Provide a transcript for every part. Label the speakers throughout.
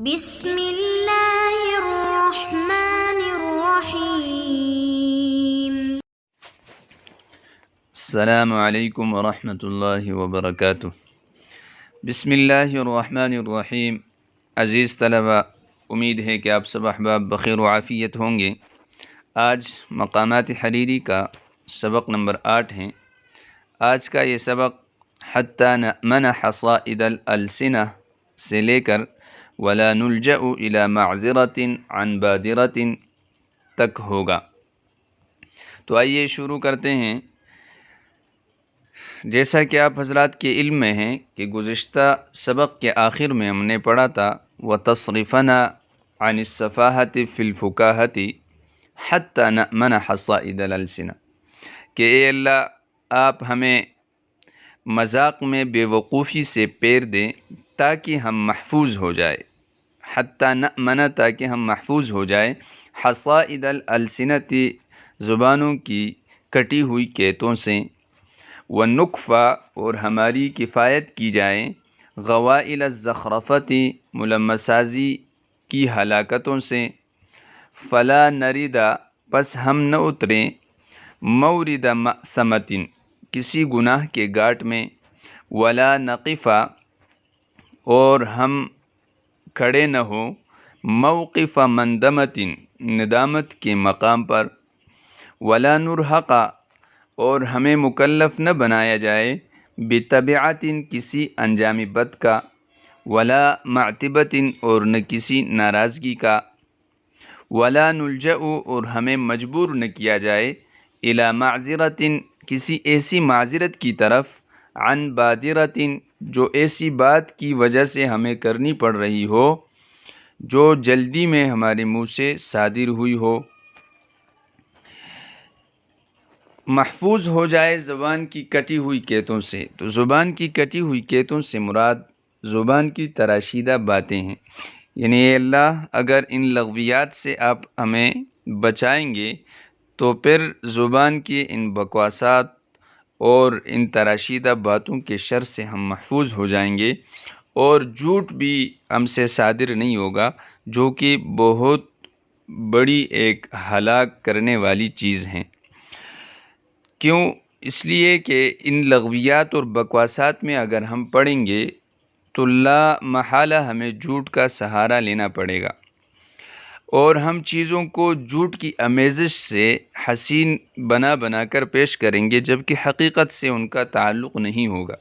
Speaker 1: بسم اللہ الرحمن الرحیم۔
Speaker 2: السلام علیکم ورحمۃ اللہ وبرکاتہ۔ بسم اللہ الرحمن الرحیم۔ عزیز طلبہ، امید ہے کہ آپ سب احباب بخیر و عافیت ہوں گے۔ آج مقامات حریری کا سبق نمبر 8 ہے۔ آج کا یہ سبق حتی نأمن حصائد الألسنہ سے لے کر ولا نلجأ إلى معذرة عن بادرة تک ہوگا۔ تو آئیے شروع کرتے ہیں۔ جیسا کہ آپ حضرات کے علم میں ہیں کہ گزشتہ سبق کے آخر میں ہم نے پڑھا تھا وَتَصْرِفَنَا عَنِ السَّفَاهَةِ فِي الْفُكَاهَةِ حَتَّى نَأْمَنَ حَصَائِدَ الْأَلْسِنَةِ، کہ اے اللہ آپ ہمیں مذاق میں بے وقوفی سے پیر دیں تاکہ ہم محفوظ ہو جائے، حتیٰ نأمن تاکہ ہم محفوظ ہو جائے، حصائد الألسنة زبانوں کی کٹی ہوئی قیتوں سے، ونکفا اور ہماری کفایت کی جائے، غوائل الزخرفۃ ملمسازی کی ہلاکتوں سے، فلا نردا پس ہم نہ اتریں، مورد مأثمۃ کسی گناہ کے گھاٹ میں، ولا نقفا اور ہم کھڑے نہ ہوں، موقف مندمۃ ندامت کے مقام پر، ولا نرہقا اور ہمیں مکلف نہ بنایا جائے، بتبعۃ کسی انجام بد کا، ولا معتبۃ اور نہ کسی ناراضگی کا، ولا نلجأ اور ہمیں مجبور نہ کیا جائے، الی معذرۃ کسی ایسی معذرت کی طرف، عن بادرۃ جو ایسی بات کی وجہ سے ہمیں کرنی پڑ رہی ہو، جو جلدی میں ہمارے منہ سے صادر ہوئی ہو۔ محفوظ ہو جائے زبان کی کٹی ہوئی قیتوں سے۔ تو زبان کی کٹی ہوئی قیتوں سے مراد زبان کی تراشیدہ باتیں ہیں، یعنی اے اللہ اگر ان لغویات سے آپ ہمیں بچائیں گے تو پھر زبان کی ان بکواسات اور ان تراشیدہ باتوں کے شر سے ہم محفوظ ہو جائیں گے، اور جھوٹ بھی ہم سے صادر نہیں ہوگا، جو کہ بہت بڑی ایک ہلاک کرنے والی چیز ہیں۔ کیوں؟ اس لیے کہ ان لغویات اور بکواسات میں اگر ہم پڑیں گے تو لا محالہ ہمیں جھوٹ کا سہارا لینا پڑے گا، اور ہم چیزوں کو جھوٹ کی آمیزش سے حسین بنا بنا کر پیش کریں گے، جبکہ حقیقت سے ان کا تعلق نہیں ہوگا۔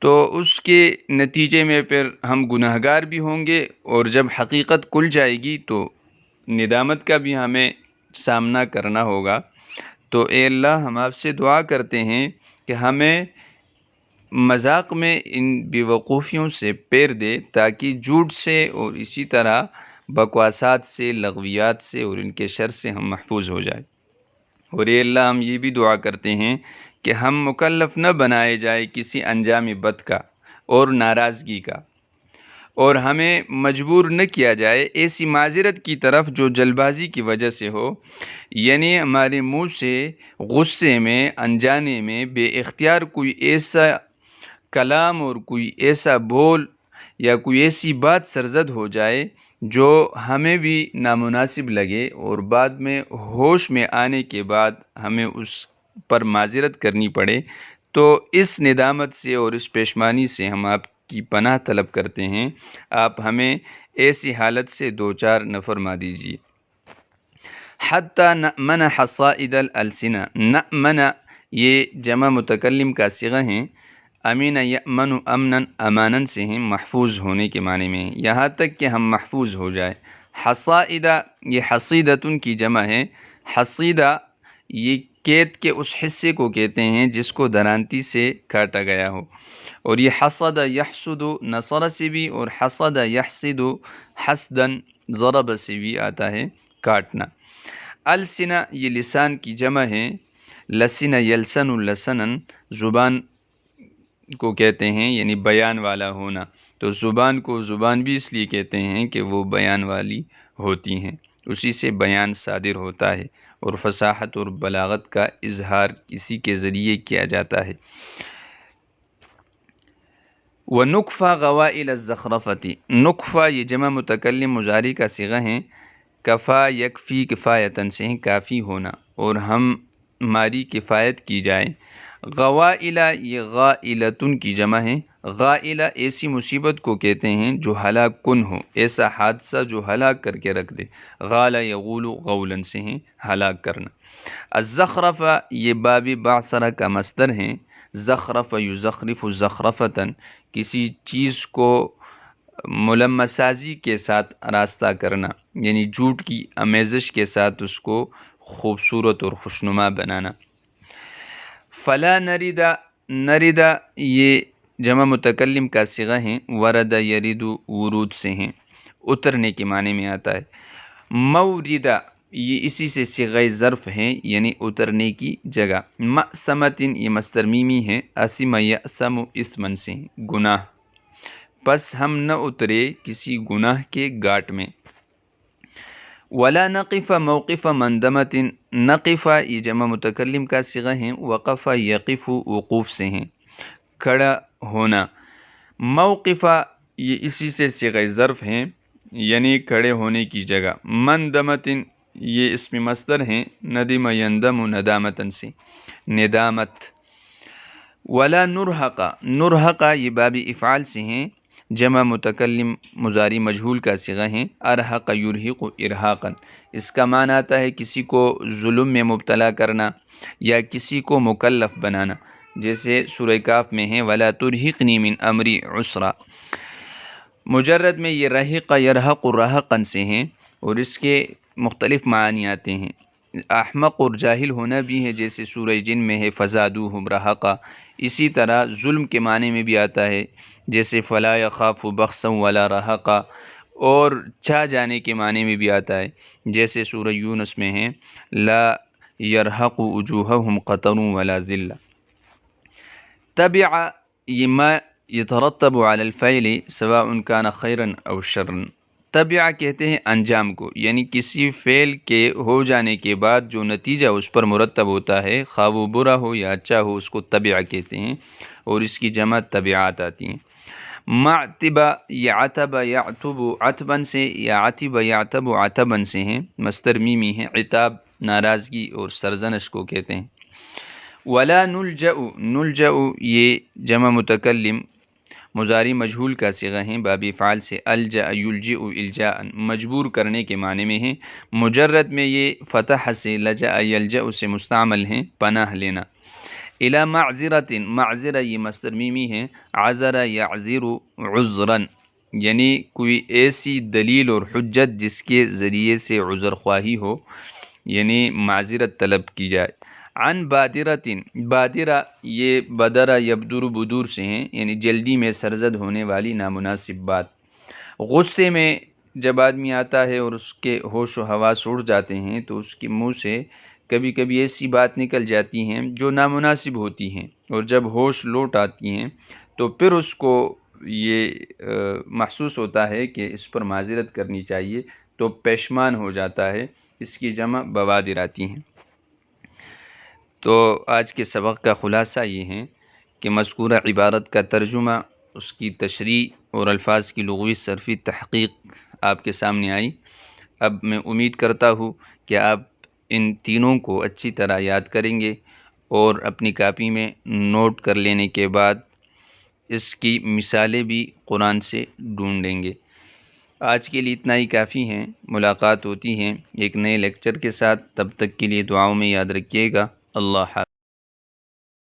Speaker 2: تو اس کے نتیجے میں پھر ہم گناہ گار بھی ہوں گے، اور جب حقیقت کھل جائے گی تو ندامت کا بھی ہمیں سامنا کرنا ہوگا۔ تو اے اللہ ہم آپ سے دعا کرتے ہیں کہ ہمیں مذاق میں ان بے وقوفیوں سے پیر دے تاکہ جھوٹ سے اور اسی طرح بکواسات سے، لغویات سے اور ان کے شر سے ہم محفوظ ہو جائیں۔ اور اے اللہ ہم یہ بھی دعا کرتے ہیں کہ ہم مکلف نہ بنائے جائے کسی انجام بد کا اور ناراضگی کا، اور ہمیں مجبور نہ کیا جائے ایسی معذرت کی طرف جو جلد بازی کی وجہ سے ہو، یعنی ہمارے منہ سے غصے میں، انجانے میں بے اختیار کوئی ایسا کلام اور کوئی ایسا بول یا کوئی ایسی بات سرزد ہو جائے جو ہمیں بھی نامناسب لگے، اور بعد میں ہوش میں آنے کے بعد ہمیں اس پر معذرت کرنی پڑے۔ تو اس ندامت سے اور اس پشیمانی سے ہم آپ کی پناہ طلب کرتے ہیں، آپ ہمیں ایسی حالت سے دوچار نہ فرما دیجیے۔ حتی نأمن حصائد الألسنہ، نأمن یہ جمع متکلم کا صیغہ ہیں، امین یأمن امنا امانن سے ہیں، محفوظ ہونے کے معنی میں ہیں، یہاں تک کہ ہم محفوظ ہو جائے۔ حصائدہ یہ حصیدتن کی جمع ہے، حصیدہ یہ قید کے اس حصے کو کہتے ہیں جس کو درانتی سے کاٹا گیا ہو، اور یہ حصد یحصد نصر سے بھی، اور حصد یحصد حسدن ضرب سے بھی آتا ہے کاٹنا۔ السنہ یہ لسان کی جمع ہے، لسن یلسن لسنن زبان کو کہتے ہیں، یعنی بیان والا ہونا۔ تو زبان کو زبان بھی اس لیے کہتے ہیں کہ وہ بیان والی ہوتی ہیں، اسی سے بیان صادر ہوتا ہے، اور فصاحت اور بلاغت کا اظہار اسی کے ذریعے کیا جاتا ہے۔ ونکفہ غوائل الزخرفتی، نکفہ یہ جمع متکلم مضارع کا صیغہ ہیں، کفا یکفی کفایتاً سے ہیں کافی ہونا، اور ہماری کفایت کی جائے۔ غوائلہ یہ غائلتن کی جمع ہے، غائلہ ایسی مصیبت کو کہتے ہیں جو ہلاک کن ہو، ایسا حادثہ جو ہلاک کر کے رکھ دے۔ غال یغول غولاً سے ہیں ہلاک کرنا۔ الزخرفہ یہ باب بعثرہ کا مصدر ہیں، زخرف یزخرف زخرفتاً، کسی چیز کو ملمس سازی کے ساتھ راستہ کرنا، یعنی جھوٹ کی آمیزش کے ساتھ اس کو خوبصورت اور خوشنما بنانا۔ فلا نریدا، نریدا یہ جمع متکلم کا صیغہ ہیں، ورد یرید ورود سے ہیں، اترنے کے معنی میں آتا ہے۔ موردہ یہ اسی سے صیغہ ظرف ہیں، یعنی اترنے کی جگہ۔ مأسمتن یہ مصدر میمی ہے، اسم یأسم اسمن سے ہیں گناہ، پس ہم نہ اترے کسی گناہ کے گھاٹ میں۔ ولا نقف موقف مندمۃ، نقف یہ جمع متکلم کا صیغہ ہیں، وقف یقف وقوف سے ہیں کھڑا ہونا۔ موقف یہ اسی سے صیغہ ظرف ہیں، یعنی کھڑے ہونے کی جگہ۔ مندمۃ یہ اسم مصدر ہیں، ندم یندم ندامتن سے ندامت۔ ولا نرحق، نرحق یہ باب افعال سے ہیں، جمع متکلم مضارع مجہول کا صیغہ ہیں، ارحق یرحق ارحاقا، اس کا معنی آتا ہے کسی کو ظلم میں مبتلا کرنا یا کسی کو مکلف بنانا، جیسے سورہ کاف میں ہیں ولا ترہقنی من امری عسرا۔ مجرد میں یہ رحق یرحق رحقا سے ہیں، اور اس کے مختلف معنی آتے ہیں، احمق اور جاہل ہونا بھی ہے، جیسے سورہ جن میں ہے فزادوہم رہقا۔ اسی طرح ظلم کے معنی میں بھی آتا ہے، جیسے فلا یخاف بخسا ولا رہقا، اور چھا جانے کے معنی میں بھی آتا ہے، جیسے سورہ یونس میں ہے لا یرحق وجوہہم قطر ولا ذلہ۔ تبع یہ ما یترتب علی الفعل سواء کان خیرا او شرا، تبع کہتے ہیں انجام کو، یعنی کسی فعل کے ہو جانے کے بعد جو نتیجہ اس پر مرتب ہوتا ہے، خواہ وہ برا ہو یا اچھا ہو، اس کو تبع کہتے ہیں، اور اس کی جمع تبعات آتی ہیں۔ معتبہ یہ عتب یعتب عتباً سے یا عتب یعتب عتباً سے ہیں، مصدر میمی ہیں، عتاب ناراضگی اور سرزنش کو کہتے ہیں۔ ولا نلجأ، نلجأ یہ جمع متکلم مضارع مجہول کا صیغہ ہیں، باب افعال سے الجأ یلجئ الجاء، مجبور کرنے کے معنی میں ہیں، مجرد میں یہ فتح سے لجأ یلجأ سے مستعمل ہیں، پناہ لینا۔ الی معذرۃ، معذرہ یہ مصدر میمی ہے، عذر یعذر عذرا، یعنی کوئی ایسی دلیل اور حجت جس کے ذریعے سے عذر خواہی ہو، یعنی معذرت طلب کی جائے۔ عن بادرۃ، بادرہ یہ بدر یبدر بدور سے ہیں، یعنی جلدی میں سرزد ہونے والی نامناسب بات۔ غصے میں جب آدمی آتا ہے اور اس کے ہوش و حواس اڑ جاتے ہیں تو اس کے منہ سے کبھی کبھی ایسی بات نکل جاتی ہیں جو نامناسب ہوتی ہیں، اور جب ہوش لوٹ آتی ہیں تو پھر اس کو یہ محسوس ہوتا ہے کہ اس پر معذرت کرنی چاہیے، تو پشیمان ہو جاتا ہے، اس کی جمع بوادر آتی ہیں۔ تو آج کے سبق کا خلاصہ یہ ہے کہ مذکورہ عبارت کا ترجمہ، اس کی تشریح اور الفاظ کی لغوی صرفی تحقیق آپ کے سامنے آئی۔ اب میں امید کرتا ہوں کہ آپ ان تینوں کو اچھی طرح یاد کریں گے اور اپنی کاپی میں نوٹ کر لینے کے بعد اس کی مثالیں بھی قرآن سے ڈھونڈیں گے۔ آج کے لیے اتنا ہی کافی ہیں، ملاقات ہوتی ہیں ایک نئے لیکچر کے ساتھ، تب تک کے لیے دعاؤں میں یاد رکھیے گا۔ اللہ حافظ۔